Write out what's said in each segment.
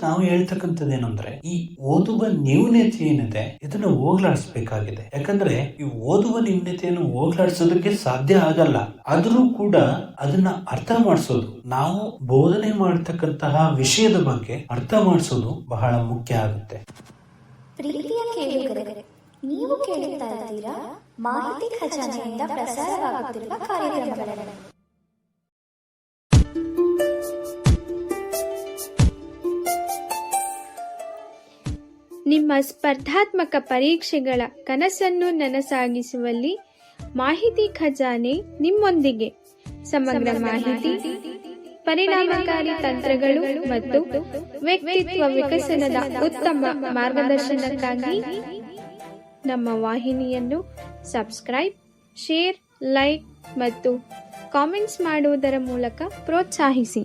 ನಾವು ಹೇಳ್ತಕ್ಕಂಥದ್ದೇನಂದ್ರೆ ಈ ಓದುವ ನ್ಯೂನತೆ ಏನಿದೆ ಇದನ್ನು ಹೋಗ್ಲಾಡಿಸ್ಬೇಕಾಗಿದೆ. ಯಾಕಂದ್ರೆ ಈ ಓದುವ ನ್ಯೂನತೆಯನ್ನು ಹೋಗ್ಲಾಡಿಸೋದಕ್ಕೆ ಸಾಧ್ಯ ಆಗಲ್ಲ. ಆದ್ರೂ ಕೂಡ ಅದನ್ನ ಅರ್ಥ ಮಾಡಿಸೋದು, ನಾವು ಬೋಧನೆ ಮಾಡತಕ್ಕಂತಹ ವಿಷಯದ ಬಗ್ಗೆ ಅರ್ಥ ಮಾಡಿಸೋದು ಬಹಳ ಮುಖ್ಯ ಆಗುತ್ತೆ. ಪ್ರೀತಿಯ ಕೇಳುಗರೆ, ನೀವು ಕೇಳುತ್ತಾ ಇದ್ದೀರಾ ಮಾಹಿತಿ ಖಜಾನೆಯಿಂದ ಪ್ರಸಾರವಾಗುತ್ತಿರುವ ಕಾರ್ಯಕ್ರಮಗಳನ್ನು. ನಿಮ್ಮ ಸ್ಪರ್ಧಾತ್ಮಕ ಪರೀಕ್ಷೆಗಳ ಕನಸನ್ನು ನನಸಾಗಿಸುವಲ್ಲಿ ಮಾಹಿತಿ ಖಜಾನೆ ನಿಮ್ಮೊಂದಿಗೆ. ಸಮಗ್ರ ಮಾಹಿತಿ, ಪರಿಣಾಮಕಾರಿ ತಂತ್ರಗಳು ಮತ್ತು ವ್ಯಕ್ತಿತ್ವ ವಿಕಸನದ ಉತ್ತಮ ಮಾರ್ಗದರ್ಶನಕ್ಕಾಗಿ ನಮ್ಮ ವಾಹಿನಿಯನ್ನು ಸಬ್ಸ್ಕ್ರೈಬ್, ಶೇರ್, ಲೈಕ್ ಮತ್ತು ಕಾಮೆಂಟ್ಸ್ ಮಾಡುವುದರ ಮೂಲಕ ಪ್ರೋತ್ಸಾಹಿಸಿ.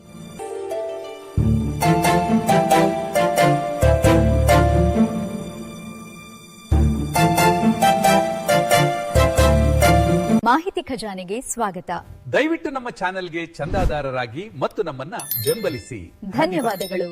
ಮಾಹಿತಿ ಖಜಾನೆಗೆ ಸ್ವಾಗತ. ದಯವಿಟ್ಟು ನಮ್ಮ ಚಾನೆಲ್ಗೆ ಚಂದಾದಾರರಾಗಿ ಮತ್ತು ನಮ್ಮನ್ನ ಬೆಂಬಲಿಸಿ. ಧನ್ಯವಾದಗಳು.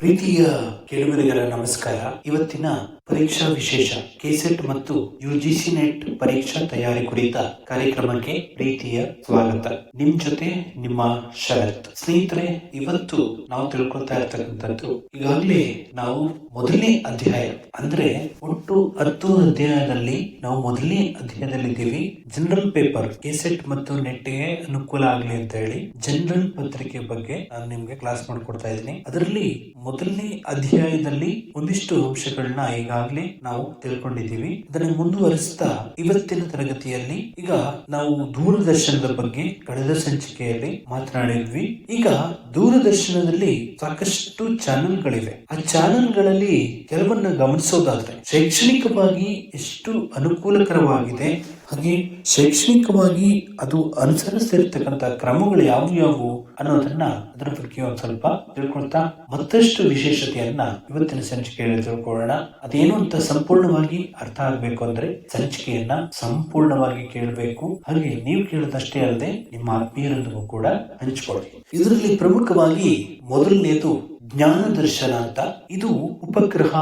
ಪ್ರೀತಿಯ ಕೇಳುಗರಿಗರ ನಮಸ್ಕಾರ. ಇವತ್ತಿನ ಪರೀಕ್ಷಾ ವಿಶೇಷ ಕೆಸೆಟ್ ಮತ್ತು ಯುಜಿಸಿ ನೆಟ್ ಪರೀಕ್ಷಾ ತಯಾರಿ ಕುರಿತ ಕಾರ್ಯಕ್ರಮಕ್ಕೆ ಪ್ರೀತಿಯ ಸ್ವಾಗತ. ನಿಮ್ ಜೊತೆ ನಿಮ್ಮ ಶರತ್. ಸ್ನೇಹಿತರೆ, ಇವತ್ತು ನಾವು ತಿಳ್ಕೊಳ್ತಾ ಇರ್ತಕ್ಕಂಥದ್ದು, ಈಗಾಗಲೇ ನಾವು ಮೊದಲನೇ ಅಧ್ಯಾಯ ಅಂದ್ರೆ ಒಟ್ಟು 10 ಅಧ್ಯಾಯದಲ್ಲಿ ನಾವು ಮೊದಲನೇ ಅಧ್ಯಾಯದಲ್ಲಿದ್ದೀವಿ. ಜನರಲ್ ಪೇಪರ್ ಕೆಸೆಟ್ ಮತ್ತು ನೆಟ್ಗೆ ಅನುಕೂಲ ಆಗ್ಲಿ ಅಂತ ಹೇಳಿ ಜನರಲ್ ಪತ್ರಿಕೆ ಬಗ್ಗೆ ನಾನು ನಿಮ್ಗೆ ಕ್ಲಾಸ್ ಮಾಡ್ಕೊಡ್ತಾ ಇದ್ದೀನಿ. ಅದರಲ್ಲಿ ಮೊದಲನೇ ಅಧ್ಯಾಯದಲ್ಲಿ ಒಂದಿಷ್ಟು ಅಂಶಗಳನ್ನ ಈಗಾಗಲೇ ನಾವು ತಿಳ್ಕೊಂಡಿದ್ದೀವಿ. ಅದನ್ನ ಮುಂದುವರಿಸ್ತಾ ಇವತ್ತಿನ ತರಗತಿಯಲ್ಲಿ ಈಗ ನಾವು ದೂರದರ್ಶನದ ಬಗ್ಗೆ ಕಳೆದ ಸಂಚಿಕೆಯಲ್ಲಿ ಮಾತನಾಡಿದ್ವಿ. ಈಗ ದೂರದರ್ಶನದಲ್ಲಿ ಸಾಕಷ್ಟು ಚಾನೆಲ್ಗಳಿವೆ. ಆ ಚಾನೆಲ್ಗಳಲ್ಲಿ ಕೆಲವನ್ನ ಗಮನಿಸೋದಾದ್ರೆ ಶೈಕ್ಷಣಿಕವಾಗಿ ಎಷ್ಟು ಅನುಕೂಲಕರವಾಗಿದೆ, ಹಾಗೆ ಶೈಕ್ಷಣಿಕವಾಗಿ ಅದು ಅನುಸರಿಸ್ತಿರ್ತಕ್ಕಂಥ ಕ್ರಮಗಳು ಯಾವುವು ಅನ್ನೋದನ್ನ ಅದರ ಬಗ್ಗೆ ಒಂದ್ ಸ್ವಲ್ಪ ತಿಳ್ಕೊಳ್ತಾ ಮತ್ತಷ್ಟು ವಿಶೇಷತೆಯನ್ನ ಇವತ್ತಿನ ಸಂಚಿಕೆಯಲ್ಲಿ ತಿಳ್ಕೊಳ್ಳೋಣ. ಅದೇನು ಅಂತ ಸಂಪೂರ್ಣವಾಗಿ ಅರ್ಥ ಆಗ್ಬೇಕು ಅಂದ್ರೆ ಸಂಚಿಕೆಯನ್ನ ಸಂಪೂರ್ಣವಾಗಿ ಕೇಳಬೇಕು. ಹಾಗೆ ನೀವು ಕೇಳೋದಷ್ಟೇ ಅಲ್ಲದೆ ನಿಮ್ಮ ಆತ್ಮೀಯರೊಂದಿಗೂ ಕೂಡ ಹಂಚಿಕೊಳ್ಳಿ. ಇದರಲ್ಲಿ ಪ್ರಮುಖವಾಗಿ ಮೊದಲನೇದು ಜ್ಞಾನ ದರ್ಶನ ಅಂತ. ಇದು ಉಪಗ್ರಹ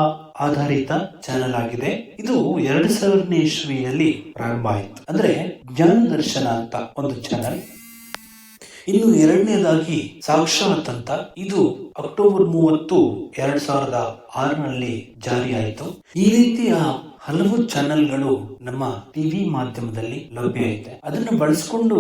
ಆಧಾರಿತ ಚಾನೆಲ್ ಆಗಿದೆ. ಇದು 2000ನೇ ಇಸ್ವಿಯಲ್ಲಿ ಪ್ರಾರಂಭ ಆಯಿತು. ಅಂದ್ರೆ ಜ್ಞಾನ ದರ್ಶನ ಅಂತ ಒಂದು ಚಾನೆಲ್. ಇನ್ನು ಎರಡನೇದಾಗಿ ಸಾಕ್ಷಾತ್ ಅಂತ. ಇದು ಅಕ್ಟೋಬರ್ 30, 2006ರಲ್ಲಿ ಜಾರಿ ಆಯಿತು. ಈ ರೀತಿಯ ಹಲವು ಚಾನೆಲ್ಗಳು ನಮ್ಮ ಟಿವಿ ಮಾಧ್ಯಮದಲ್ಲಿ ಲಭ್ಯ ಇದೆ. ಅದನ್ನು ಬಳಸಿಕೊಂಡು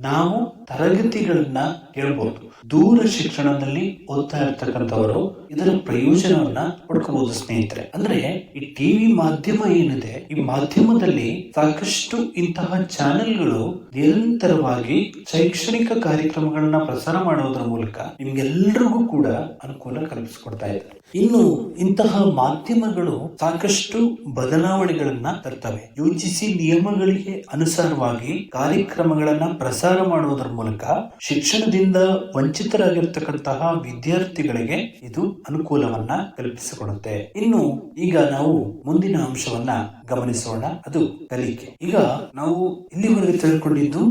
ನಾವು ತರಗತಿಗಳನ್ನ ಕೇಳಬಹುದು. ದೂರ ಶಿಕ್ಷಣದಲ್ಲಿ ಓದ್ತಾ ಇರ್ತಕ್ಕಂಥವರು ಇದರ ಪ್ರಯೋಜನವನ್ನ ಪಡ್ಕೋಬಹುದು ಸ್ನೇಹಿತರೆ. ಅಂದ್ರೆ ಈ ಟಿವಿ ಮಾಧ್ಯಮ ಏನಿದೆ, ಈ ಮಾಧ್ಯಮದಲ್ಲಿ ಸಾಕಷ್ಟು ಇಂತಹ ಚಾನೆಲ್ಗಳು ನಿರಂತರವಾಗಿ ಶೈಕ್ಷಣಿಕ ಕಾರ್ಯಕ್ರಮಗಳನ್ನ ಪ್ರಸಾರ ಮಾಡೋದ್ರ ಮೂಲಕ ನಿಮ್ಗೆಲ್ಲರಿಗೂ ಕೂಡ ಅನುಕೂಲ ಕಲ್ಪಿಸಿಕೊಡ್ತಾ ಇದೆ. ಇನ್ನು ಇಂತಹ ಮಾಧ್ಯಮಗಳು ಸಾಕಷ್ಟು ಬದಲಾವಣೆಗಳನ್ನ ತರ್ತವೆ. ಯುಜಿಸಿ ನಿಯಮಗಳಿಗೆ ಅನುಸಾರವಾಗಿ ಕಾರ್ಯಕ್ರಮಗಳನ್ನ ಪ್ರಸಾರ ಮಾಡುವುದರ ಮೂಲಕ ಶಿಕ್ಷಣದಿಂದ ವಂಚಿತರಾಗಿರ್ತಕ್ಕಂತಹ ವಿದ್ಯಾರ್ಥಿಗಳಿಗೆ ಇದು ಅನುಕೂಲವನ್ನ ಕಲ್ಪಿಸಿಕೊಡುತ್ತೆ. ಇನ್ನು ಈಗ ನಾವು ಮುಂದಿನ ಅಂಶವನ್ನ ಗಮನಿಸೋಣ, ಅದು ಕಲಿಕೆ. ಈಗ ನಾವು ಇಲ್ಲಿವರೆಗೆ ತಿಳ್ಕೊಂಡಿದ್ದು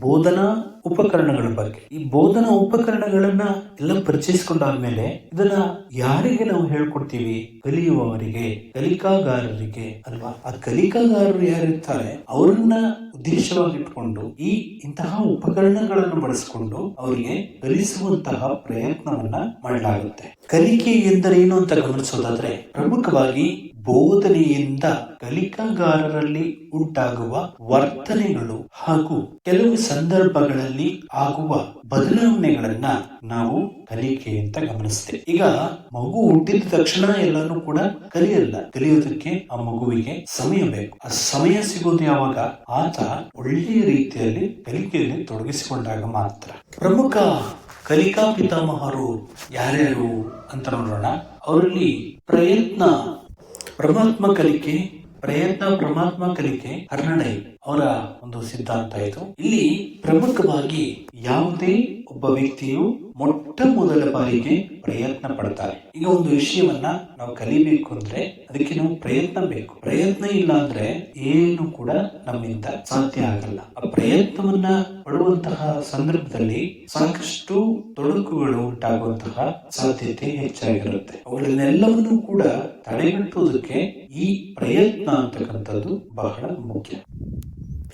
ಬೋಧನಾ ಉಪಕರಣಗಳ ಬಗ್ಗೆ. ಈ ಬೋಧನಾ ಉಪಕರಣಗಳನ್ನ ಎಲ್ಲ ಪರಿಚಯಿಸಿಕೊಂಡಾದ್ಮೇಲೆ ಇದನ್ನ ಯಾರಿಗೆ ನಾವು ಹೇಳ್ಕೊಡ್ತೀವಿ? ಕಲಿಯುವವರಿಗೆ, ಕಲಿಕಾಗಾರರಿಗೆ ಅಲ್ವಾ? ಆ ಕಲಿಕಾಗಾರರು ಯಾರಿರ್ತಾರೆ ಅವರನ್ನ ಉದ್ದೇಶವಾಗಿಟ್ಕೊಂಡು ಈ ಇಂತಹ ಉಪಕರಣಗಳನ್ನು ಬಳಸಿಕೊಂಡು ಅವರಿಗೆ ಕಲಿಸುವಂತಹ ಪ್ರಯತ್ನವನ್ನ ಮಾಡಲಾಗುತ್ತೆ. ಕಲಿಕೆ ಎಂದರೇನು ಅಂತ ಗಮನಿಸೋದಾದ್ರೆ ಪ್ರಮುಖವಾಗಿ ಬೋಧನೆಯಿಂದ ಕಲಿಕಾಗಾರರಲ್ಲಿ ಉಂಟಾಗುವ ವರ್ತನೆಗಳು ಹಾಗೂ ಕೆಲವು ಸಂದರ್ಭಗಳಲ್ಲಿ ಆಗುವ ಬದಲಾವಣೆಗಳನ್ನ ನಾವು ಕಲಿಕೆ ಅಂತ ಗಮನಿಸ್ತೇವೆ. ಈಗ ಮಗು ಹುಟ್ಟಿದ ತಕ್ಷಣ ಎಲ್ಲಾನು ಕೂಡ ಕಲಿಯಲ್ಲ. ಕಲಿಯೋದಕ್ಕೆ ಆ ಮಗುವಿಗೆ ಸಮಯ ಬೇಕು. ಆ ಸಮಯ ಸಿಗೋದು ಯಾವಾಗ? ಆತ ಒಳ್ಳೆಯ ರೀತಿಯಲ್ಲಿ ಕಲಿಕೆಯಲ್ಲಿ ತೊಡಗಿಸಿಕೊಂಡಾಗ ಮಾತ್ರ. ಪ್ರಮುಖ ಕಲಿಕಾ ಪಿತಾಮಹರು ಯಾರ್ಯಾರು ಅಂತ ನೋಡೋಣ. ಅವರಲ್ಲಿ ಪ್ರಮಾತ್ಮ ಕಲಿಕೆ ಹರ್ನಡೈ ಅವರ ಒಂದು ಸಿದ್ಧಾಂತ ಇದು. ಇಲ್ಲಿ ಪ್ರಮುಖವಾಗಿ ಯಾವುದೇ ಒಬ್ಬ ವ್ಯಕ್ತಿಯು ಮೊಟ್ಟ ಮೊದಲ ಬಾರಿಗೆ ಪ್ರಯತ್ನ ಪಡ್ತಾರೆ. ಈಗ ಒಂದು ವಿಷಯವನ್ನ ನಾವು ಕಲಿಬೇಕು ಅಂದ್ರೆ ಅದಕ್ಕೆ ನಾವು ಪ್ರಯತ್ನ ಬೇಕು. ಪ್ರಯತ್ನ ಇಲ್ಲ ಅಂದ್ರೆ ಏನು ಕೂಡ ನಮ್ಮಿಂದ ಸಾಧ್ಯ ಆಗಲ್ಲ. ಆ ಪ್ರಯತ್ನವನ್ನ ಪಡುವಂತಹ ಸಂದರ್ಭದಲ್ಲಿ ಸಾಕಷ್ಟು ತೊಡಕುಗಳು ಉಂಟಾಗುವಂತಹ ಸಾಧ್ಯತೆ ಹೆಚ್ಚಾಗಿರುತ್ತೆ. ಅವುಗಳನ್ನೆಲ್ಲವನ್ನೂ ಕೂಡ ತಡೆಗಟ್ಟುವುದಕ್ಕೆ ಈ ಪ್ರಯತ್ನ ಅಂತಕ್ಕಂಥದ್ದು ಬಹಳ ಮುಖ್ಯ.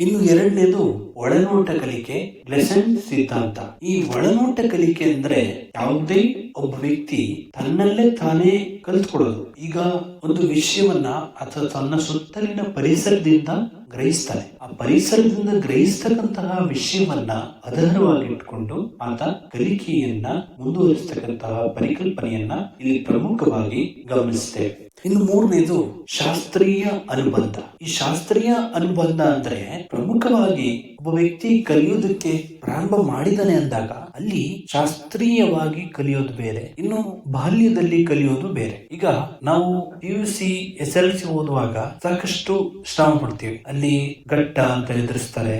ಇನ್ನು ಎರಡನೇದು ಒಳನೋಟ ಕಲಿಕೆ, ಗ್ಲೆಸೆಂಟ್ ಸಿದ್ಧಾಂತ. ಈ ಒಳನೋಟ ಕಲಿಕೆ ಅಂದ್ರೆ ಯಾವುದೇ ಒಬ್ಬ ವ್ಯಕ್ತಿ ತನ್ನಲ್ಲೇ ತಾನೇ ಕಲ್ತ್ಕೊಳ್ಳೋದು. ಈಗ ಒಂದು ವಿಷಯವನ್ನ ಅಥವಾ ತನ್ನ ಸುತ್ತಲಿನ ಪರಿಸರದಿಂದ ಗ್ರಹಿಸ್ತಾನೆ. ಆ ಪರಿಸರದಿಂದ ಗ್ರಹಿಸ್ತಕ್ಕಂತಹ ವಿಷಯವನ್ನ ಆಧಾರವಾಗಿ ಇಟ್ಕೊಂಡು ಆತ ಕಲಿಕೆಯನ್ನ ಮುಂದುವರಿಸತಕ್ಕಂತಹ ಪರಿಕಲ್ಪನೆಯನ್ನ ಇಲ್ಲಿ ಪ್ರಮುಖವಾಗಿ ಗಮನಿಸ್ತೇವೆ. ಇನ್ನು ಮೂರನೇದು ಶಾಸ್ತ್ರೀಯ ಅನುಬಂಧ. ಈ ಶಾಸ್ತ್ರೀಯ ಅನುಬಂಧ ಅಂದ್ರೆ ಪ್ರಮುಖವಾಗಿ ಒಬ್ಬ ವ್ಯಕ್ತಿ ಕಲಿಯೋದಕ್ಕೆ ಪ್ರಾರಂಭ ಮಾಡಿದಾನೆ ಅಂದಾಗ ಅಲ್ಲಿ ಶಾಸ್ತ್ರೀಯವಾಗಿ ಕಲಿಯೋದು ಬೇರೆ, ಇನ್ನು ಬಾಲ್ಯದಲ್ಲಿ ಕಲಿಯೋದು ಬೇರೆ. ಈಗ ನಾವು PUC SLC ಓದುವಾಗ ಸಾಕಷ್ಟು ಶ್ರಮ ಪಡ್ತೀವಿ. ಅಲ್ಲಿ ಗಟ್ಟ ಅಂತ ಎದುರಿಸ್ತಾರೆ,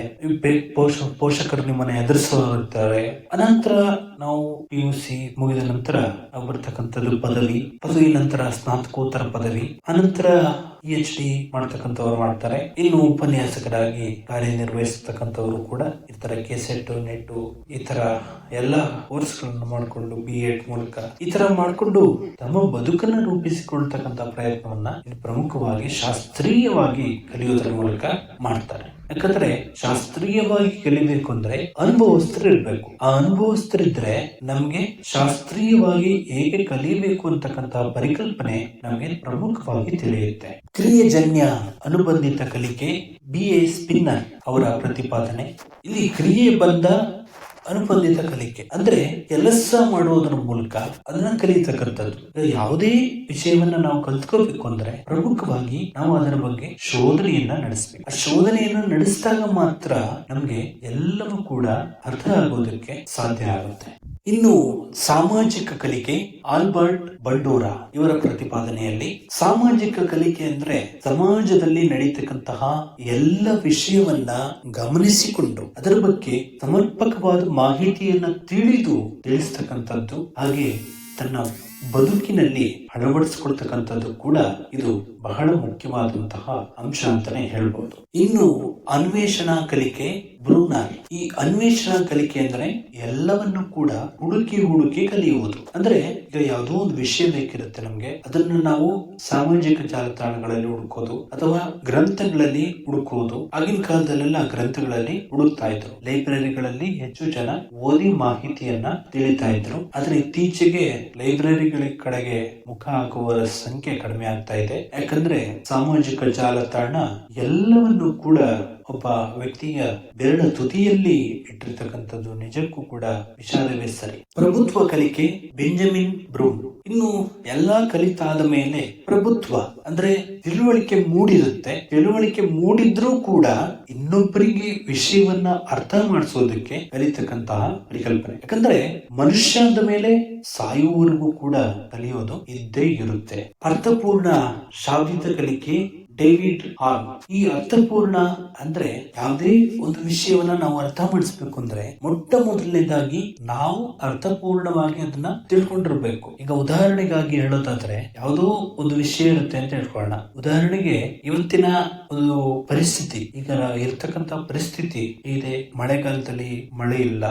ಪೋಷಕರು ನಿಮ್ಮನ್ನ ಎದುರಿಸೋರ್ತಾರೆ. ಅನಂತರ ನಾವು PUC ಮುಗಿದ ನಂತರ ನಾವು ಬರ್ತಕ್ಕಂಥದ್ದು ಪದವಿ ನಂತರ ಸ್ನಾತಕೋತ್ತರ ಪದವಿ, ಅನಂತರ PhD ಮಾಡ್ತಕ್ಕಂಥವ್ರು ಮಾಡ್ತಾರೆ. ಇನ್ನು ಉಪನ್ಯಾಸಕರಾಗಿ ಕಾರ್ಯನಿರ್ವಹಿಸತಕ್ಕಂಥವ್ರು ಕೂಡ ಇತರ ಕೆಸೆಟ್, ನೆಟ್ ಈ ತರ ಎಲ್ಲ ಕೋರ್ಸ್ ಗಳನ್ನು ಮಾಡಿಕೊಂಡು B.Ed ಮೂಲಕ ಈ ತರ ಮಾಡಿಕೊಂಡು ತಮ್ಮ ಬದುಕನ್ನ ರೂಪಿಸಿಕೊಳ್ತಕ್ಕಂಥ ಪ್ರಯತ್ನವನ್ನ ಇಲ್ಲಿ ಪ್ರಮುಖವಾಗಿ ಶಾಸ್ತ್ರೀಯವಾಗಿ ಕಲಿಯೋದ್ರ ಮೂಲಕ ಮಾಡ್ತಾರೆ. ಯಾಕಂದ್ರೆ ಶಾಸ್ತ್ರೀಯವಾಗಿ ಕಲಿಬೇಕು ಅಂದ್ರೆ ಅನುಭವಸ್ಥರಿರ್ಬೇಕು. ಆ ಅನುಭವಸ್ಥರಿದ್ರೆ ನಮ್ಗೆ ಶಾಸ್ತ್ರೀಯವಾಗಿ ಹೇಗೆ ಕಲಿಯಬೇಕು ಅಂತಕ್ಕಂತಹ ಪರಿಕಲ್ಪನೆ ನಮ್ಗೆ ಪ್ರಮುಖವಾಗಿ ತಿಳಿಯುತ್ತೆ. ಕ್ರಿಯೆಜನ್ಯ ಅನುಬಂಧಿತ ಕಲಿಕೆ, B.A. ಸ್ಪಿನ್ನರ್ ಅವರ ಪ್ರತಿಪಾದನೆ. ಇಲ್ಲಿ ಕ್ರಿಯೆ ಬಂದ ಅನುಬಂಧಿತ ಕಲಿಕೆ ಅಂದ್ರೆ ಕೆಲಸ ಮಾಡುವುದರ ಮೂಲಕ ಅದನ್ನ ಕಲಿಯತಕ್ಕಂಥದ್ದು. ಯಾವುದೇ ವಿಷಯವನ್ನ ನಾವು ಕಲ್ತ್ಕೋಬೇಕು ಅಂದ್ರೆ ಪ್ರಮುಖವಾಗಿ ನಾವು ಅದರ ಬಗ್ಗೆ ಶೋಧನೆಯನ್ನ ನಡೆಸಬೇಕು. ಆ ಶೋಧನೆಯನ್ನ ನಡೆಸಿದಾಗ ಮಾತ್ರ ನಮ್ಗೆ ಎಲ್ಲವೂ ಕೂಡ ಅರ್ಥ ಆಗೋದಕ್ಕೆ ಸಾಧ್ಯ ಆಗುತ್ತೆ. ಇನ್ನು ಸಾಮಾಜಿಕ ಕಲಿಕೆ, ಆಲ್ಬರ್ಟ್ ಬಂಡೂರಾ ಇವರ ಪ್ರತಿಪಾದನೆಯಲ್ಲಿ ಸಾಮಾಜಿಕ ಕಲಿಕೆ ಅಂದ್ರೆ ಸಮಾಜದಲ್ಲಿ ನಡೀತಕ್ಕಂತಹ ಎಲ್ಲ ವಿಷಯವನ್ನ ಗಮನಿಸಿಕೊಂಡು ಅದರ ಬಗ್ಗೆ ಸಮರ್ಪಕವಾದ ಮಾಹಿತಿಯನ್ನ ತಿಳಿಸ್ತಕ್ಕಂಥದ್ದು, ಹಾಗೆ ತನ್ನ ಬದುಕಿನಲ್ಲಿ ಅಳವಡಿಸಿಕೊಳ್ತಕ್ಕಂಥದ್ದು ಕೂಡ ಇದು ಬಹಳ ಮುಖ್ಯವಾದಂತಹ ಅಂಶ ಅಂತಾನೆ ಹೇಳ್ಬೋದು. ಇನ್ನು ಅನ್ವೇಷಣಾ ಕಲಿಕೆ, ಬ್ರೂನರ್. ಈ ಅನ್ವೇಷಣಾ ಕಲಿಕೆ ಅಂದ್ರೆ ಎಲ್ಲವನ್ನು ಕೂಡ ಹುಡುಕಿ ಕಲಿಯುವುದು. ಅಂದ್ರೆ ಈಗ ಯಾವುದೋ ಒಂದು ವಿಷಯ ಬೇಕಿರುತ್ತೆ ನಮ್ಗೆ, ಅದನ್ನ ನಾವು ಸಾಮಾಜಿಕ ಜಾಲತಾಣಗಳಲ್ಲಿ ಹುಡುಕೋದು ಅಥವಾ ಗ್ರಂಥಗಳಲ್ಲಿ ಹುಡುಕೋದು. ಆಗಿನ ಕಾಲದಲ್ಲೆಲ್ಲ ಗ್ರಂಥಗಳಲ್ಲಿ ಹುಡುಕ್ತಾ ಇದ್ರು. ಲೈಬ್ರರಿಗಳಲ್ಲಿ ಹೆಚ್ಚು ಜನ ಓದಿ ಮಾಹಿತಿಯನ್ನ ತಿಳಿತಾ ಇದ್ರು. ಆದ್ರೆ ಇತ್ತೀಚೆಗೆ ಲೈಬ್ರರಿಗಳ ಕಡೆಗೆ ಮುಖ ಹಾಕುವವರ ಸಂಖ್ಯೆ ಕಡಿಮೆ ಆಗ್ತಾ ಇದೆ. ಯಾಕಂದ್ರೆ ಸಾಮಾಜಿಕ ಜಾಲತಾಣ ಎಲ್ಲವನ್ನು ಕೂಡ ಒಬ್ಬ ವ್ಯಕ್ತಿಯ ಬೆರಳ ತುದಿಯಲ್ಲಿ ಇಟ್ಟಿರ್ತಕ್ಕಂಥದ್ದು ನಿಜಕ್ಕೂ ಕೂಡ ವಿಷಾದವೇ ಸರಿ. ಪ್ರಭುತ್ವ ಕಲಿಕೆ, ಬೆಂಜಮಿನ್ ಬ್ರೂನ್. ಇನ್ನು ಎಲ್ಲಾ ಕಲಿತಾದ ಮೇಲೆ ಪ್ರಭುತ್ವ ಅಂದ್ರೆ ತಿಳುವಳಿಕೆ ಮೂಡಿರುತ್ತೆ. ತಿಳುವಳಿಕೆ ಮೂಡಿದ್ರೂ ಕೂಡ ಇನ್ನೊಬ್ಬರಿಗೆ ವಿಷಯವನ್ನ ಅರ್ಥ ಮಾಡಿಸೋದಕ್ಕೆ ಕಲಿತಕ್ಕಂತಹ ಪರಿಕಲ್ಪನೆ. ಯಾಕಂದ್ರೆ ಮನುಷ್ಯ ಅಂದ ಮೇಲೆ ಸಾಯುವವರೆಗೂ ಕೂಡ ಕಲಿಯೋದು ಇದ್ದೇ ಇರುತ್ತೆ. ಅರ್ಥಪೂರ್ಣ ಶಾಬ್ದಿಕ ಕಲಿಕೆ, ಡೇವಿಡ್ ಹಾರ್ನ್. ಈ ಅರ್ಥಪೂರ್ಣ ಅಂದ್ರೆ ಯಾವುದೇ ಒಂದು ವಿಷಯವನ್ನ ನಾವು ಅರ್ಥ ಮಾಡಿಸ್ಬೇಕು ಅಂದ್ರೆ ಮೊಟ್ಟ ಮೊದಲನೇದಾಗಿ ನಾವು ಅರ್ಥಪೂರ್ಣವಾಗಿ ಅದನ್ನ ತಿಳ್ಕೊಂಡಿರ್ಬೇಕು. ಈಗ ಉದಾಹರಣೆಗಾಗಿ ಹೇಳೋದಾದ್ರೆ ಯಾವುದೋ ಒಂದು ವಿಷಯ ಇರುತ್ತೆ ಅಂತ ಹೇಳ್ಕೊಳ್ಳೋಣ. ಉದಾಹರಣೆಗೆ ಇವತ್ತಿನ ಒಂದು ಪರಿಸ್ಥಿತಿ, ಈಗ ಇರ್ತಕ್ಕಂತ ಪರಿಸ್ಥಿತಿ ಇದೆ. ಮಳೆಗಾಲದಲ್ಲಿ ಮಳೆ ಇಲ್ಲ,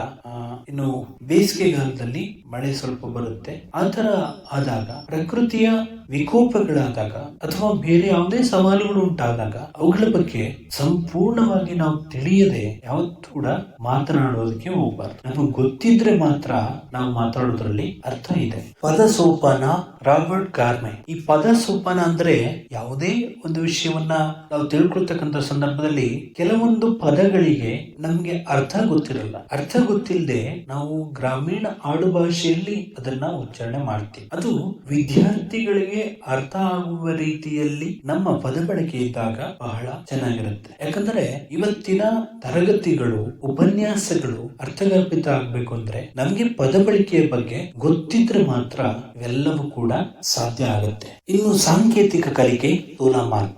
ಇನ್ನು ಬೇಸಿಗೆಗಾಲದಲ್ಲಿ ಮಳೆ ಸ್ವಲ್ಪ ಬರುತ್ತೆ. ಆತರ ಆದಾಗ, ಪ್ರಕೃತಿಯ ವಿಕೋಪಗಳಾದಾಗ ಅಥವಾ ಬೇರೆ ಯಾವುದೇ ಸವಾಲುಗಳು ಉಂಟಾದಾಗ ಅವುಗಳ ಬಗ್ಗೆ ಸಂಪೂರ್ಣವಾಗಿ ನಾವು ತಿಳಿಯದೆ ಯಾವತ್ತೂ ಕೂಡ ಮಾತನಾಡೋದಕ್ಕೆ ಹೋಗ್ಬಾರ್ದು. ನಮಗೆ ಗೊತ್ತಿದ್ರೆ ಮಾತ್ರ ನಾವು ಮಾತಾಡೋದ್ರಲ್ಲಿ ಅರ್ಥ ಇದೆ. ಪದ ಸೋಪಾನ, ರಾಬರ್ಟ್ ಗಾರ್ಮೆ. ಈ ಪದ ಸೋಪಾನ ಅಂದ್ರೆ ಯಾವುದೇ ಒಂದು ವಿಷಯವನ್ನ ನಾವು ತಿಳ್ಕೊಳ್ತಕ್ಕಂಥ ಸಂದರ್ಭದಲ್ಲಿ ಕೆಲವೊಂದು ಪದಗಳಿಗೆ ನಮ್ಗೆ ಅರ್ಥ ಗೊತ್ತಿರಲ್ಲ. ಅರ್ಥ ಗೊತ್ತಿಲ್ಲದೆ ನಾವು ಗ್ರಾಮೀಣ ಆಡು ಭಾಷೆಯಲ್ಲಿ ಅದನ್ನ ಉಚ್ಚಾರಣೆ ಮಾಡ್ತೀವಿ. ಅದು ವಿದ್ಯಾರ್ಥಿಗಳಿಗೆ ಅರ್ಥ ಆಗುವ ರೀತಿಯಲ್ಲಿ ನಮ್ಮ ಪದ ಬಳಕೆ ಇದ್ದಾಗ ಬಹಳ ಚೆನ್ನಾಗಿರುತ್ತೆ. ಯಾಕಂದ್ರೆ ಇವತ್ತಿನ ತರಗತಿಗಳು, ಉಪನ್ಯಾಸಗಳು ಅರ್ಥಗರ್ಭಿತ ಆಗ್ಬೇಕು ಅಂದ್ರೆ ನಮ್ಗೆ ಪದ ಬಳಕೆಯ ಬಗ್ಗೆ ಗೊತ್ತಿದ್ರೆ ಮಾತ್ರ ಇವೆಲ್ಲವೂ ಕೂಡ ಸಾಧ್ಯ ಆಗುತ್ತೆ. ಇನ್ನು ಸಾಂಕೇತಿಕ ಕಲಿಕೆ,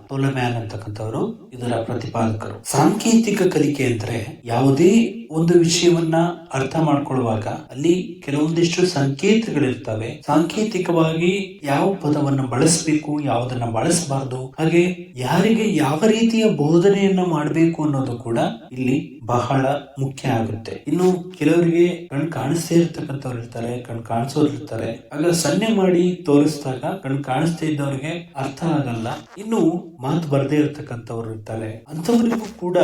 ಟೋಲಮ್ಯಾನ್ ಅಂತಕ್ಕಂಥವರು ಇದರ ಪ್ರತಿಪಾದಕರು. ಸಾಂಕೇತಿಕ ಕಲಿಕೆ ಅಂದ್ರೆ ಯಾವುದೇ ಒಂದು ವಿಷಯವನ್ನ ಅರ್ಥ ಮಾಡ್ಕೊಳ್ಳುವಾಗ ಅಲ್ಲಿ ಕೆಲವೊಂದಿಷ್ಟು ಸಂಕೇತಗಳಿರ್ತವೆ. ಸಾಂಕೇತಿಕವಾಗಿ ಯಾವ ಪದವನ್ನ ಬಳಸಬೇಕು, ಯಾವುದನ್ನ ಬಳಸಬಾರದು, ಹಾಗೆ ಯಾರಿಗೆ ಯಾವ ರೀತಿಯ ಬೋಧನೆಯನ್ನ ಮಾಡಬೇಕು ಅನ್ನೋದು ಕೂಡ ಇಲ್ಲಿ ಬಹಳ ಮುಖ್ಯ ಆಗುತ್ತೆ. ಇನ್ನು ಕೆಲವರಿಗೆ ಕಣ್ ಕಾಣಿಸ್ತೇ ಇರ್ತಕ್ಕಂಥವ್ರು ಇರ್ತಾರೆ, ಕಣ್ ಕಾಣಿಸೋರು ಇರ್ತಾರೆ. ಆಗ ಸನ್ನೆ ಮಾಡಿ ತೋರಿಸಿದಾಗ ಕಣ್ ಕಾಣಿಸ್ತಾ ಇದ್ದವ್ರಿಗೆ ಅರ್ಥ ಆಗಲ್ಲ. ಇನ್ನು ಮಾತು ಬರದೇ ಇರ್ತಕ್ಕಂಥವ್ರು ಇರ್ತಾರೆ, ಅಂತವರಿಗೂ ಕೂಡ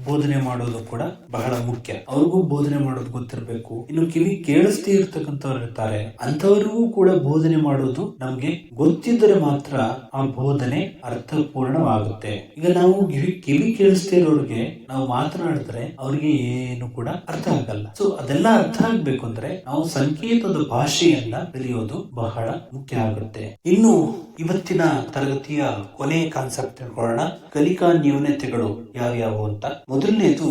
ಬೋಧನೆ ಮಾಡೋದು ಕೂಡ ಬಹಳ ಮುಖ್ಯ. ಅವ್ರಿಗೂ ಬೋಧನೆ ಮಾಡೋದು ಗೊತ್ತಿರಬೇಕು. ಇನ್ನು ಕಿವಿ ಕೇಳಿಸ್ದೇ ಇರ್ತಕ್ಕಂಥವ್ರು ಇರ್ತಾರೆ, ಅಂತವರಿಗೂ ಕೂಡ ಬೋಧನೆ ಮಾಡೋದು ನಮ್ಗೆ ಗೊತ್ತಿದ್ದರೆ ಮಾತ್ರ ಆ ಬೋಧನೆ ಅರ್ಥಪೂರ್ಣವಾಗುತ್ತೆ. ಈಗ ನಾವು ಕಿವಿ ಕೇಳಿಸ್ದೇ ಇರೋರಿಗೆ ನಾವು ಮಾತನಾಡಿದ್ರೆ ಅವ್ರಿಗೆ ಏನು ಕೂಡ ಅರ್ಥ ಆಗಲ್ಲ. ಸೊ ಅದೆಲ್ಲ ಅರ್ಥ ಆಗ್ಬೇಕು ಅಂದ್ರೆ ನಾವು ಸಂಕೇತದ ಭಾಷೆಯನ್ನ ಕಲಿಯೋದು ಬಹಳ ಮುಖ್ಯ ಆಗುತ್ತೆ. ಇನ್ನು ಇವತ್ತಿನ ತರಗತಿಯ ಕೊನೆಯ ಕಾನ್ಸೆಪ್ಟ್ ತಿಳ್ಕೊಳ್ಳೋಣ. ಕಲಿಕಾ ನ್ಯೂನತೆಗಳು ಯಾವ್ಯಾವು ಅಂತ. ಮೊದಲನೇದು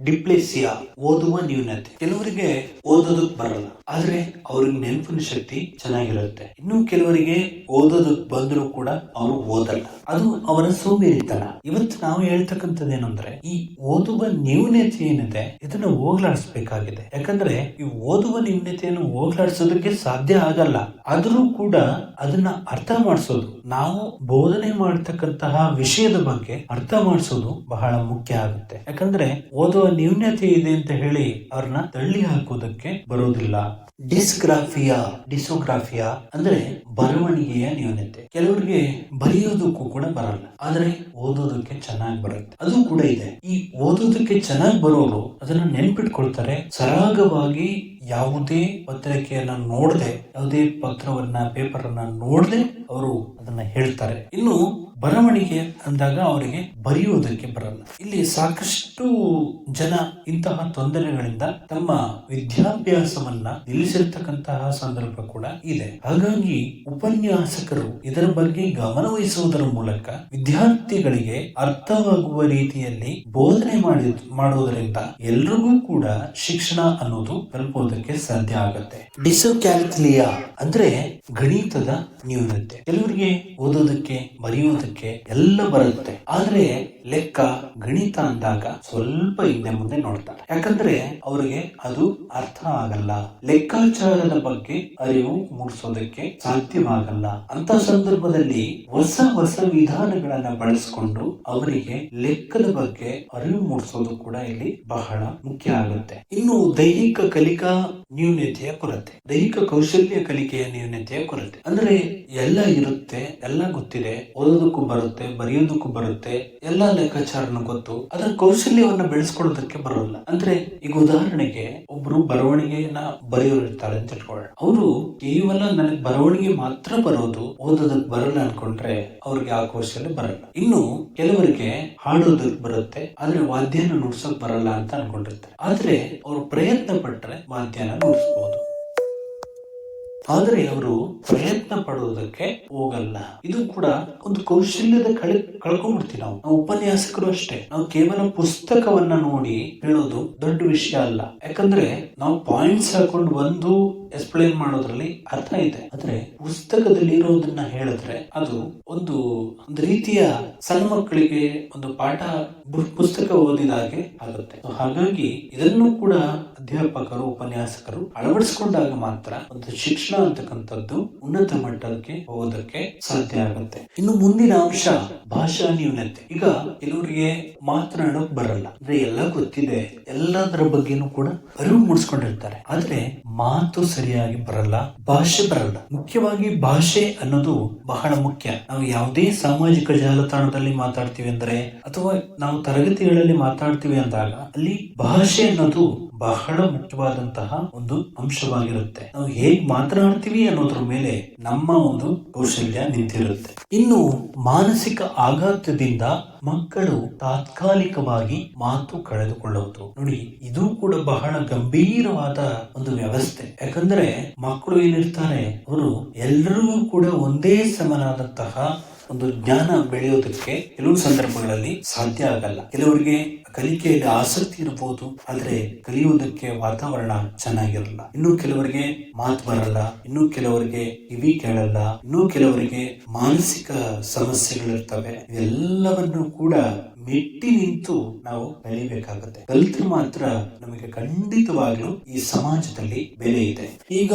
ಡಿಪ್ಲೆಸಿಯಾ, ಓದುವ ನ್ಯೂನತೆ. ಕೆಲವರಿಗೆ ಓದೋದಕ್ ಬರಲ್ಲ, ಆದ್ರೆ ಅವ್ರಿಗೆ ನೆನಪಿನ ಶಕ್ತಿ ಚೆನ್ನಾಗಿರುತ್ತೆ. ಇನ್ನು ಕೆಲವರಿಗೆ ಓದೋದಕ್ ಬಂದರೂ ಕೂಡ ಅವರು ಓದಲ್ಲ, ಅದು ಅವರ ಸೋಂಬೇರಿತನ. ಇವತ್ತು ನಾವು ಹೇಳ್ತಕ್ಕಂಥದ್ದೇನಂದ್ರೆ ಈ ಓದುವ ನ್ಯೂನತೆ ಏನಿದೆ ಇದನ್ನ ಹೋಗ್ಲಾಡಿಸ್ಬೇಕಾಗಿದೆ. ಯಾಕಂದ್ರೆ ಈ ಓದುವ ನ್ಯೂನತೆಯನ್ನು ಹೋಗ್ಲಾಡಿಸೋದಕ್ಕೆ ಸಾಧ್ಯ ಆಗಲ್ಲ, ಆದ್ರೂ ಕೂಡ ಅದನ್ನ ಅರ್ಥ ಮಾಡಿಸೋದು, ನಾವು ಬೋಧನೆ ಮಾಡತಕ್ಕಂತಹ ವಿಷಯದ ಬಗ್ಗೆ ಅರ್ಥ ಮಾಡಿಸೋದು ಬಹಳ ಮುಖ್ಯ ಆಗುತ್ತೆ. ಯಾಕಂದ್ರೆ ಓದುವ ನ್ಯೂನತೆ ಇದೆ ಅಂತ ಹೇಳಿ ಅವ್ರನ್ನ ತಳ್ಳಿ ಹಾಕೋದಕ್ಕೆ ಬರೋದಿಲ್ಲ. ಡಿಸೋಗ್ರಾಫಿಯಾ ಅಂದ್ರೆ ಬರವಣಿಗೆಯ ನ್ಯೂನತೆ. ಕೆಲವರಿಗೆ ಬರೆಯೋದಕ್ಕೂ ಕೂಡ ಬರಲ್ಲ, ಆದ್ರೆ ಓದೋದಕ್ಕೆ ಚೆನ್ನಾಗಿ ಬರುತ್ತೆ, ಅದು ಕೂಡ ಇದೆ. ಈ ಓದೋದಕ್ಕೆ ಚೆನ್ನಾಗಿ ಬರೋರು ಅದನ್ನ ನೆನ್ಪಿಟ್ಕೊಳ್ತಾರೆ. ಸರಾಗವಾಗಿ ಯಾವುದೇ ಪತ್ರಿಕೆಯನ್ನ ನೋಡದೆ, ಯಾವುದೇ ಪೇಪರ್ ಅನ್ನ ನೋಡದೆ ಅವರು ಅದನ್ನ ಹೇಳ್ತಾರೆ. ಇನ್ನು ಬರವಣಿಗೆ ಅಂದಾಗ ಅವರಿಗೆ ಬರೆಯುವುದಕ್ಕೆ ಬರಲ್ಲ. ಇಲ್ಲಿ ಸಾಕಷ್ಟು ಜನ ಇಂತಹ ತೊಂದರೆಗಳಿಂದ ತಮ್ಮ ವಿದ್ಯಾಭ್ಯಾಸವನ್ನ ನಿಲ್ಲಿಸಿರ್ತಕ್ಕಂತಹ ಸಂದರ್ಭ ಕೂಡ ಇದೆ. ಹಾಗಾಗಿ ಉಪನ್ಯಾಸಕರು ಇದರ ಬಗ್ಗೆ ಗಮನ ವಹಿಸುವುದರ ಮೂಲಕ ವಿದ್ಯಾರ್ಥಿಗಳಿಗೆ ಅರ್ಥವಾಗುವ ರೀತಿಯಲ್ಲಿ ಬೋಧನೆ ಮಾಡುವುದರಿಂದ ಎಲ್ರಿಗೂ ಕೂಡ ಶಿಕ್ಷಣ ಅನ್ನೋದು ತಲುಪುವುದಕ್ಕೆ ಸಾಧ್ಯ ಆಗುತ್ತೆ. ಡಿಸೋಕ್ಯಾಲ್ಕುಲಿಯಾ ಅಂದ್ರೆ ಗಣಿತದ ನ್ಯೂನತೆ. ಕೆಲವರಿಗೆ ಓದೋದಕ್ಕೆ ಬರೆಯೋದಕ್ಕೆ ಎಲ್ಲ ಬರುತ್ತೆ, ಆದ್ರೆ ಲೆಕ್ಕ ಗಣಿತ ಅಂದಾಗ ಸ್ವಲ್ಪ ಹಿಂದೆ ಮುಂದೆ ನೋಡ್ತಾರೆ. ಯಾಕಂದ್ರೆ ಅವರಿಗೆ ಅದು ಅರ್ಥ ಆಗಲ್ಲ, ಲೆಕ್ಕಾಚಾರದ ಬಗ್ಗೆ ಅರಿವು ಮೂಡಿಸೋದಕ್ಕೆ ಸಾಧ್ಯವಾಗಲ್ಲ. ಅಂತ ಸಂದರ್ಭದಲ್ಲಿ ಹೊಸ ವಿಧಾನಗಳನ್ನ ಬಳಸಿಕೊಂಡು ಅವರಿಗೆ ಲೆಕ್ಕದ ಬಗ್ಗೆ ಅರಿವು ಮೂಡಿಸೋದು ಕೂಡ ಇಲ್ಲಿ ಬಹಳ ಮುಖ್ಯ ಆಗುತ್ತೆ. ಇನ್ನು ದೈಹಿಕ ಕಲಿಕಾ ನ್ಯೂನತೆಯ ಕೊರತೆ, ದೈಹಿಕ ಕೌಶಲ್ಯ ಕಲಿಕೆಯ ನ್ಯೂನತೆಯ ಕೊರತೆ. ಅಂದ್ರೆ ಎಲ್ಲ ಇರುತ್ತೆ, ಎಲ್ಲ ಗೊತ್ತಿದೆ, ಓದೋದಕ್ಕೂ ಬರುತ್ತೆ, ಬರೆಯೋದಕ್ಕೂ ಬರುತ್ತೆ, ಎಲ್ಲ ಲೆಕ್ಕಾಚಾರನು ಗೊತ್ತು, ಅದರ ಕೌಶಲ್ಯವನ್ನ ಬೆಳೆಸ್ಕೊಳ್ಳೋದಕ್ಕೆ ಬರೋಲ್ಲ. ಅಂದ್ರೆ ಈಗ ಉದಾಹರಣೆಗೆ ಒಬ್ರು ಬರವಣಿಗೆಯನ್ನ ಬರೆಯೋರು ಇರ್ತಾರೆ ಅಂತ ಇಟ್ಕೊಳ್ಳೋಣ. ಅವರು ಕೇವಲ ನನಗೆ ಬರವಣಿಗೆ ಮಾತ್ರ ಬರೋದು, ಓದೋದಕ್ಕೆ ಬರಲ್ಲ ಅನ್ಕೊಂಡ್ರೆ ಅವ್ರಿಗೆ ಆ ಕೌಶಲ್ಯ ಬರಲ್ಲ. ಇನ್ನು ಕೆಲವರಿಗೆ ಹಾಡೋದಕ್ಕೆ ಬರುತ್ತೆ, ಆದ್ರೆ ವಾದ್ಯನ ನುಡ್ಸೋಕ್ ಬರಲ್ಲ ಅಂತ ಅನ್ಕೊಂಡಿರ್ತಾರೆ. ಆದ್ರೆ ಅವ್ರು ಪ್ರಯತ್ನ ಪಟ್ರೆ ವಾದ್ಯನ ನುಡಿಸಬಹುದು, ಆದ್ರೆ ಅವರು ಪ್ರಯತ್ನ ಪಡುವುದಕ್ಕೆ ಹೋಗಲ್ಲ. ಇದು ಕೂಡ ಒಂದು ಕೌಶಲ್ಯದ ಕಳ್ಕೊಂಡ್ಬಿಡ್ತೀವಿ ನಾವು. ಉಪನ್ಯಾಸಕರು ಅಷ್ಟೇ, ನಾವು ಕೇವಲ ಪುಸ್ತಕವನ್ನ ನೋಡಿ ಹೇಳೋದು ದೊಡ್ಡ ವಿಷಯ ಅಲ್ಲ. ಯಾಕಂದ್ರೆ ನಾವು ಪಾಯಿಂಟ್ಸ್ ಹಾಕೊಂಡು ಬಂದು ಎಕ್ಸ್ಪ್ಲೈನ್ ಮಾಡೋದ್ರಲ್ಲಿ ಅರ್ಥ ಇದೆ, ಆದ್ರೆ ಪುಸ್ತಕದಲ್ಲಿ ಇರೋದನ್ನ ಹೇಳಿದ್ರೆ ಅದು ಒಂದು ರೀತಿಯ ಸಣ್ಣ ಮಕ್ಕಳಿಗೆ ಒಂದು ಪಾಠ ಪುಸ್ತಕ ಓದಿದಾಗೆ ಆಗುತ್ತೆ. ಹಾಗಾಗಿ ಇದನ್ನು ಕೂಡ ಅಧ್ಯಾಪಕರು, ಉಪನ್ಯಾಸಕರು ಅಳವಡಿಸಿಕೊಂಡಾಗ ಮಾತ್ರ ಒಂದು ಶಿಕ್ಷಣ ಅಂತಕ್ಕಂಥದ್ದು ಉನ್ನತ ಮಟ್ಟಕ್ಕೆ ಹೋಗೋದಕ್ಕೆ ಸಾಧ್ಯ ಆಗುತ್ತೆ. ಇನ್ನು ಮುಂದಿನ ಅಂಶ ಭಾಷಾ ನ್ಯೂನತೆ. ಈಗ ಕೆಲವರಿಗೆ ಮಾತನಾಡೋಕ್ ಬರಲ್ಲ, ಅಂದ್ರೆ ಎಲ್ಲ ಗೊತ್ತಿದೆ, ಎಲ್ಲದರ ಬಗ್ಗೆನೂ ಕೂಡ ಅರಿವು ಮೂಡಿಸ್ಕೊಂಡಿರ್ತಾರೆ, ಆದ್ರೆ ಮಾತು ಸರಿಯಾಗಿ ಬರಲ್ಲ, ಭಾಷೆ ಬರಲ್ಲ. ಮುಖ್ಯವಾಗಿ ಭಾಷೆ ಅನ್ನೋದು ಬಹಳ ಮುಖ್ಯ. ನಾವು ಯಾವುದೇ ಸಾಮಾಜಿಕ ಜಾಲತಾಣದಲ್ಲಿ ಮಾತಾಡ್ತೀವಿ ಅಂದ್ರೆ, ಅಥವಾ ನಾವು ತರಗತಿಗಳಲ್ಲಿ ಮಾತಾಡ್ತೀವಿ ಅಂದಾಗ ಅಲ್ಲಿ ಭಾಷೆ ಅನ್ನೋದು ಬಹಳ ಮುಖ್ಯವಾದಂತಹ ಒಂದು ಅಂಶವಾಗಿರುತ್ತೆ. ನಾವು ಹೇಗ್ ಮಾತನಾಡ್ತೀವಿ ಅನ್ನೋದ್ರ ಮೇಲೆ ನಮ್ಮ ಒಂದು ಕೌಶಲ್ಯ ನಿಂತಿರುತ್ತೆ. ಇನ್ನು ಮಾನಸಿಕ ಆಘಾತದಿಂದ ಮಕ್ಕಳು ತಾತ್ಕಾಲಿಕವಾಗಿ ಮಾತು ಕಳೆದುಕೊಳ್ಳುವುದು. ನೋಡಿ, ಇದು ಕೂಡ ಬಹಳ ಗಂಭೀರವಾದ ಒಂದು ವ್ಯವಸ್ಥೆ. ಯಾಕಂದ್ರೆ ಮಕ್ಕಳು ಏನಿರ್ತಾರೆ, ಅವರು ಎಲ್ಲರಿಗೂ ಕೂಡ ಒಂದೇ ಸಮನಾದಂತಹ ಒಂದು ಜ್ಞಾನ ಬೆಳೆಯೋದಕ್ಕೆ ಕೆಲವು ಸಂದರ್ಭಗಳಲ್ಲಿ ಸಾಧ್ಯ ಆಗಲ್ಲ. ಕೆಲವರಿಗೆ ಕಲಿಕೆಯಲ್ಲಿ ಆಸಕ್ತಿ ಇರಬಹುದು, ಆದ್ರೆ ಕಲಿಯುವುದಕ್ಕೆ ವಾತಾವರಣ ಚೆನ್ನಾಗಿರಲ್ಲ. ಇನ್ನು ಕೆಲವರಿಗೆ ಮಾತು ಬರಲ್ಲ, ಇನ್ನು ಕೆಲವರಿಗೆ ಕಿವಿ ಕೇಳಲ್ಲ, ಇನ್ನು ಕೆಲವರಿಗೆ ಮಾನಸಿಕ ಸಮಸ್ಯೆಗಳಿರ್ತವೆ. ಎಲ್ಲವನ್ನು ಕೂಡ ಮೆಟ್ಟಿ ನಿಂತು ನಾವು ಬೆಳಿಬೇಕಾಗುತ್ತೆ. ಕಲಿತ್ರೆ ಮಾತ್ರ ನಮಗೆ ಖಂಡಿತವಾಗ್ಲೂ ಈ ಸಮಾಜದಲ್ಲಿ ಬೆಲೆ ಇದೆ. ಈಗ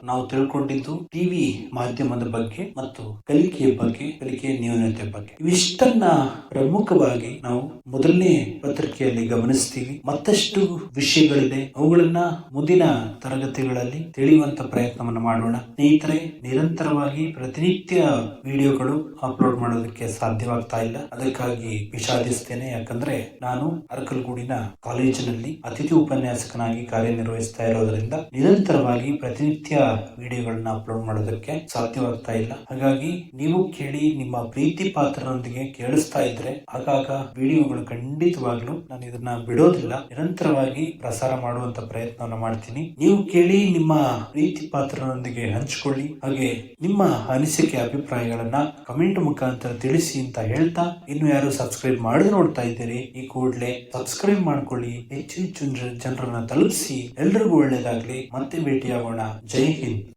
ನಾವು ತಿಳ್ಕೊಂಡಿದ್ದು ಟಿವಿ ಮಾಧ್ಯಮದ ಬಗ್ಗೆ ಮತ್ತು ಕಲಿಕೆಯ ಬಗ್ಗೆ, ಕಲಿಕೆಯ ನ್ಯೂನತೆ ಬಗ್ಗೆ. ಇವಿಷ್ಟನ್ನ ಪ್ರಮುಖವಾಗಿ ನಾವು ಮೊದಲನೇ ಪತ್ರಿಕೆಯಲ್ಲಿ ಗಮನಿಸ್ತೀವಿ. ಮತ್ತಷ್ಟು ವಿಷಯಗಳಿದೆ, ಅವುಗಳನ್ನ ಮುಂದಿನ ತರಗತಿಗಳಲ್ಲಿ ತಿಳಿಯುವಂತ ಪ್ರಯತ್ನವನ್ನು ಮಾಡೋಣ. ಸ್ನೇಹಿತರೆ, ನಿರಂತರವಾಗಿ ಪ್ರತಿನಿತ್ಯ ವಿಡಿಯೋಗಳು ಅಪ್ಲೋಡ್ ಮಾಡೋದಕ್ಕೆ ಸಾಧ್ಯವಾಗ್ತಾ ಇಲ್ಲ. ಅದಕ್ಕಾಗಿ ವಿಷಾದಿಸ್ತೇನೆ. ಯಾಕಂದ್ರೆ ನಾನು ಅರಕಲಗೂಡಿನ ಕಾಲೇಜಿನಲ್ಲಿ ಅತಿಥಿ ಉಪನ್ಯಾಸಕನಾಗಿ ಕಾರ್ಯನಿರ್ವಹಿಸ್ತಾ ಇರೋದ್ರಿಂದ ನಿರಂತರವಾಗಿ ಪ್ರತಿನಿತ್ಯ ವಿಡಿಯೋಗಳನ್ನ ಅಪ್ಲೋಡ್ ಮಾಡೋದಕ್ಕೆ ಸಾಧ್ಯವಾಗ್ತಾ ಇಲ್ಲ. ಹಾಗಾಗಿ ನೀವು ಕೇಳಿ, ನಿಮ್ಮ ಪ್ರೀತಿ ಪಾತ್ರರೊಂದಿಗೆ ಕೇಳಿಸ್ತಾ ಇದ್ರೆ ಆಗಾಗ ವಿಡಿಯೋಗಳು ಖಂಡಿತವಾಗ್ಲೂ ನಾನು ಇದನ್ನ ಬಿಡೋದಿಲ್ಲ, ನಿರಂತರವಾಗಿ ಪ್ರಸಾರ ಮಾಡುವಂತ ಪ್ರಯತ್ನವನ್ನು ಮಾಡ್ತೀನಿ. ನೀವು ಕೇಳಿ, ನಿಮ್ಮ ಪ್ರೀತಿ ಪಾತ್ರರೊಂದಿಗೆ ಹಂಚಿಕೊಳ್ಳಿ. ಹಾಗೆ ನಿಮ್ಮ ಅನಿಸಿಕೆ ಅಭಿಪ್ರಾಯಗಳನ್ನ ಕಮೆಂಟ್ ಮುಖಾಂತರ ತಿಳಿಸಿ ಅಂತ ಹೇಳ್ತಾ, ಇನ್ನು ಯಾರು ಸಬ್ಸ್ಕ್ರೈಬ್ ಮಾಡದೆ ನೋಡ್ತಾ ಇದ್ದೀರಿ, ಈ ಕೂಡಲೇ ಸಬ್ಸ್ಕ್ರೈಬ್ ಮಾಡ್ಕೊಳ್ಳಿ. ಹೆಚ್ಚು ಹೆಚ್ಚು ಜನರನ್ನ ತಲುಪಿಸಿ. ಎಲ್ರಿಗೂ ಒಳ್ಳೇದಾಗ್ಲಿ. ಮತ್ತೆ ಭೇಟಿಯಾಗೋಣ. ಜೈ ಹಿಂದ್.